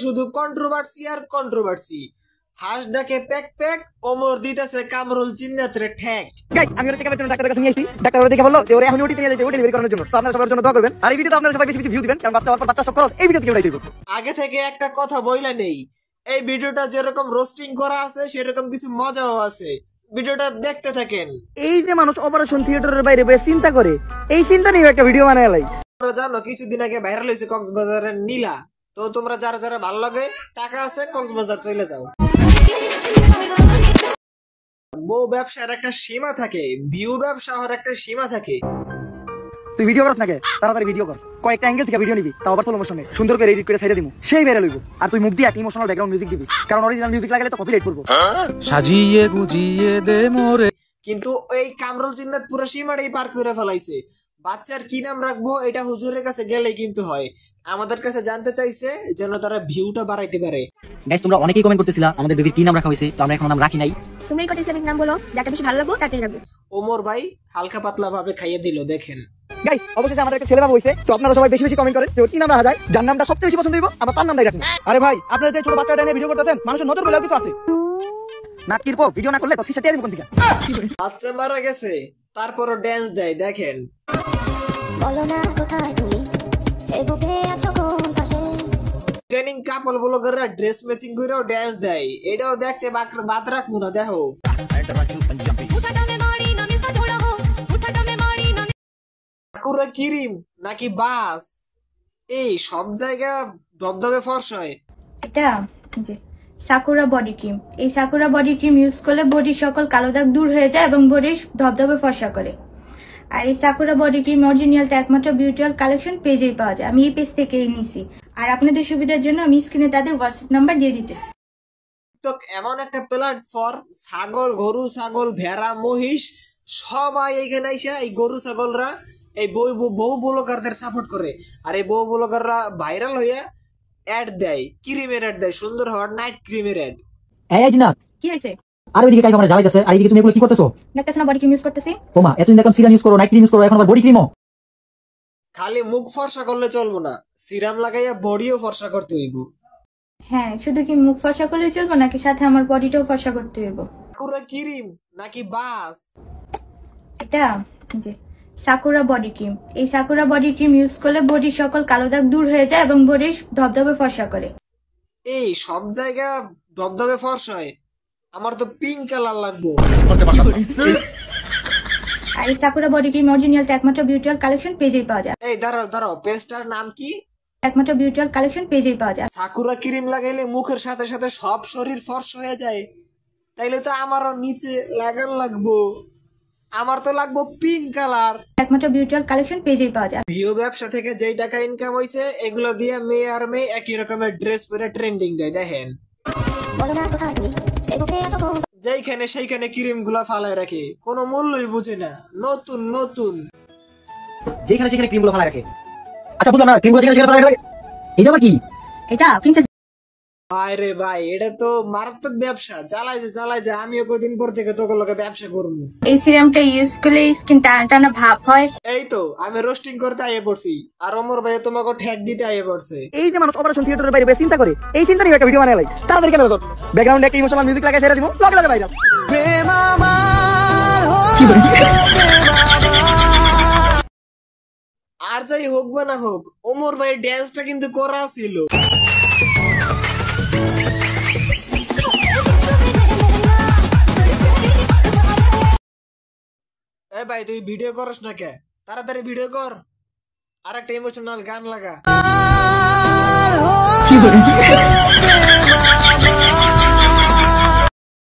শুধু কন্ট্রোভার্সি আর কন্ট্রোভার্সি। হাঁস ডাকে প্যাক প্যাক, ওমর দিতেছে কামরুল চিন্নাতরে ঠ্যাক। আমি ওর থেকে ডাক্তারের কাছে নিয়ে আসি। ডাক্তার ওর দেখে বলল যে ওরে এখন ওটি নিয়ে যাইতে, ওটি ডেলিভারি করানোর জন্য। তো আপনারা সবার জন্য দোয়া করবেন। আর এই ভিডিওতে আপনারা সবাই বেশি বেশি ভিউ দিবেন, কারণ বাচ্চা সব খরচ এই ভিডিও থেকে উঠাই দিব। আগে থেকে একটা কথা বইলা নেই, এই ভিডিওটা যেরকম রোস্টিং করা আছে সেরকম কিছু মজাও আছে। ভিডিওটা দেখতে থাকেন। এই যে মানুষ অপারেশন থিয়েটারের বাইরে বসে চিন্তা করে, এই চিন্তা নিয়ে একটা ভিডিও বানায় লাই। তোমরা জানো কিছুদিন আগে ভাইরাল হয়েছে কক্সবাজারের নীলা। তো তোমরা যারা যারা ভালো লাগে, টাকা আছে, কক্সবাজার চলে যাও। বউ ব্যবসার একটা সীমা থাকে, ভিউ ব্যবসা হওয়ার একটা সীমা থাকে। তুই ভিডিও করছ নাকি? তাড়াতাড়ি ভিডিও কর, কয়েকটা অ্যাঙ্গেল থেকে ভিডিও নিবি, তাও আবার স্লো মোশনে সুন্দর করে এডিট করে ছেড়ে দিমু, সেই ভাইরাল হইব। আর তুই মুখ দিয়ে একটা ইমোশনাল ব্যাকগ্রাউন্ড মিউজিক দিবি, কারণ অরিজিনাল মিউজিক লাগালে তো কপিরাইট করব। সাজিয়ে গুজিয়ে দে মোরে। কিন্তু এই কামরুল চিন্নাত পুরো সীমাটাই পার করে ফেলাইছে। বাচ্চার কি নাম রাখবো এটা হুজুরের কাছে গেলে কিন্তু হয়। আমাদের কাছে জানতে চাইছে যেন তারা ভিউটা বাড়াইতে পারে। গাইস, তোমরা অনেকেই কমেন্ট করতেছিলা আমাদের বেবির কি নাম রাখা হয়েছে, তো আমরা এখন নাম রাখি নাই। তুমি কত ইসলামিক নাম বলো, যাটা বেশি ভালো লাগবে তাতেই রাখবো। ওমর ভাই হালকা পাতলা ভাবে খাইয়ে দিল, দেখেন। গাইস, অবশ্যই আমাদের একটা ছেলে বাবা হইছে, তো আপনারা সবাই বেশি বেশি কমেন্ট করেন যে কি নাম রাখা যায়, যার নামটা সবচেয়ে বেশি পছন্দ হইব আমরা তার নামটাই রাখবো। আরে ভাই, আপনারা যে ছোট বাচ্চাটা নিয়ে ভিডিও করতেছেন, মানুষের নজর বলেও কিছু আছে। নাটকির পর ভিডিও না করলে তো ফিসা টিয়া দিব কোন দিকে। বাচ্চা মারা গেছে, তারপরও ড্যান্স দেয়, দেখেন। বলো না কোথায় তুমি, এই বুকে আছো কোন পাশে। ট্রেনিং কাপল ব্লগাররা ড্রেস ম্যাচিং করেও ড্যান্স দেয়, এটাও দেখতে বাদ রাখবো না, দেখো। সাকুরা ক্রিম নাকি বাস, এই সব জায়গা ধবধবে ফর্সা হয়। এটা যে সাকুরা বডি ক্রিম, এই সাকুরা বডি ক্রিম ইউজ করলে বডির সকল কালো দাগ দূর হয়ে যায় এবং বডির ধবধবে ফর্সা করে। আর এই সাকুরা বডি ক্রিম অরিজিনালটা একমাত্র বিউটিওয়াল কালেকশন পেজেই পাওয়া যায়। আমি এই পেজ থেকেই নিছি, আর আপনাদের সুবিধার জন্য আমি স্ক্রিনে তাদের হোয়াটসঅ্যাপ নাম্বার দিয়ে দিতেছি। টিকটক এমন একটা প্ল্যাটফর্ম, ছাগল, গরু, ছাগল, ভেড়া, মহিষ সবাই এইখানে আইসা এই গরু ছাগলরা এই বউ ব্লগারদের সাপোর্ট করে। আর এই বউ ব্লগাররা ভাইরাল হইয়া অ্যাড দেয়, ক্রিমের অ্যাড দেয়, সুন্দর হওয়ার নাইট ক্রিমের অ্যাড। এই জিনাত, কি হইছে? আর ওইদিকে কাই আমরা জ্বালাইতেছে, আর এইদিকে তুমি এগুলো কি করতেছো? দেখতেছ না বডি ক্রিম ইউজ করতেছি। ওমা, এতদিন দেখলাম সিরাম ইউজ করো, নাইট ক্রিম ইউজ করো, এখন আবার বডি ক্রিমও। খালি মুখ ফর্সা করলে চলবো না, সিরাম লাগাইয়া বডিও ফর্সা করতে হইব। হ্যাঁ, শুধু কি মুখ ফর্সা করলে চলবো নাকি সাথে আমার বডিটাও ফর্সা করতে হইব? সাকুরা ক্রিম নাকি বাস, এটা যে সাকুরা বডি ক্রিম, এই সাকুরা বডি ক্রিম ইউজ করলে বডির সকল কালো দাগ দূর হয়ে যায় এবং বডির ধবধবে ফর্সা করে। এই সব জায়গা ধবধবে ফর্সা হয়, আমার তো পিঙ্ক কালার লাগবো। আর এই সাকুরা বডি ক্রিম অরিজিনালটা একমাত্র বিউটিওয়াল কালেকশন পেজেই পাওয়া যায়। এই দাঁড়াও, পেজটার নাম কি? একমাত্র বিউটিওয়াল কালেকশন পেজেই পাওয়া যায়। সাকুরা ক্রিম লাগাইলে মুখের সাথে সাথে সব শরীর ফর্সা হয়ে যায়, তাইলে তো আমারও নিচে লাগান লাগবো। আমার তো লাগবো পিঙ্ক কালার। একমাত্র বিউটিওয়াল কালেকশন পেজেই পাওয়া যায়। ভিউ ব্যবসা থেকে যেই টাকা ইনকাম হইছে এগুলো দিয়ে মেয়ে আর মেয়ে একই রকমের ড্রেস পরে ট্রেন্ডিং দেয়, দেখেন। বলো না কোথায় তুমি, এই বুকে আছো কোন। যেইখানে সেইখানে ক্রিম গুলা ফালায় রাখে, কোনো মূল্যই বুঝে না। নতুন নতুন যেখানে সেখানে ক্রিম গুলো ফালা রাখে। আচ্ছা বুঝলাম না, ক্রিম গুলো যেখানে সেখানে ফালা রাখে, এটা আবার কি? এটা প্রিন্সেস। ভাই রে ভাই, এটা তো মারাত্মক ব্যবসা। চালাই যে আমিও কদিন পর থেকে তোকে লোকে ব্যবসা করবো। এই সিরামটা ইউজ করলে স্কিন টানা টানা ভাব হয়। এই তো আমি রোস্টিং করতে আইয়ে পড়ছি, আর ওমর ভাই তোমাকে ঠ্যাক দিতে আইয়ে পড়ছে। এই যে মানুষ অপারেশন থিয়েটারের বাইরে বসে চিন্তা করে, এই চিন্তা নিয়ে একটা ভিডিও বানায় লাই। তাড়াতাড়ি ক্যামেরা ধর, ব্যাকগ্রাউন্ডে একটা ইমোশনাল মিউজিক লাগাই ছেড়ে দিব, লগে লগে ভাইরাল। প্রেম আমার কি বলি? আর যাই হোক বা না হোক, ওমর ভাই ড্যান্সটা কিন্তু করা ছিল। এ ভাই, তুই ভিডিও করস না কে? তাড়াতাড়ি ভিডিও কর, আর একটা ইমোশনাল গান লাগা।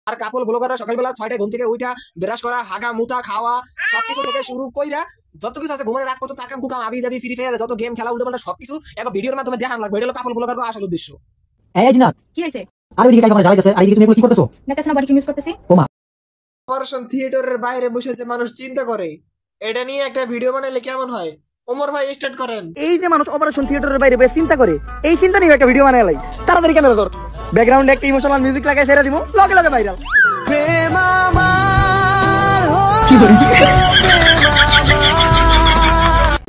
আর কাপল ব্লগাররা সকালবেলা 6টায় ঘুম থেকে উঠা ব্রাশ করা, হাগা মুতা, খাওয়া সবকিছু থেকে শুরু কইরা যত কিছু আছে ঘুমানোর রাখ পর্যন্ত তাকাম কুকাম আবি যাবি ফ্রি ফায়ার যত গেম খেলা উল্টো পাল্টা সবকিছু এক ভিডিওর মাধ্যমে দেখান লাগবে। এটা হলো কাপল ব্লগার আসল উদ্দেশ্য। এই জিনাত, কি হইছে? আর ওইদিকে কাই আমরা জ্বালাইতেছে, আর এইদিকে তুমি এগুলো কি করতেছো? দেখতেছ না বডি ক্রিম ইউজ করতেছি। ওমা, অপারেশন থিয়েটারের বাইরে বসে যে মানুষ চিন্তা করে, এটা নিয়ে একটা ভিডিও বানাইলে কেমন হয়? ওমর ভাই স্টার্ট করেন। এই যে মানুষ অপারেশন থিয়েটারের বাইরে বসে চিন্তা করে, এই চিন্তা নিয়ে একটা ভিডিও বানায় লাই। তাড়াতাড়ি ক্যামেরা ধর, ব্যাকগ্রাউন্ডে একটা ইমোশনাল মিউজিক লাগাই ছেড়ে দিব, লগে লগে ভাইরাল। প্রেম আমার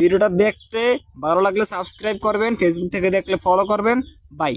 ভিডিওটা দেখতে ভালো লাগলে সাবস্ক্রাইব করবেন, ফেসবুক থেকে দেখলে ফলো করবেন। বাই।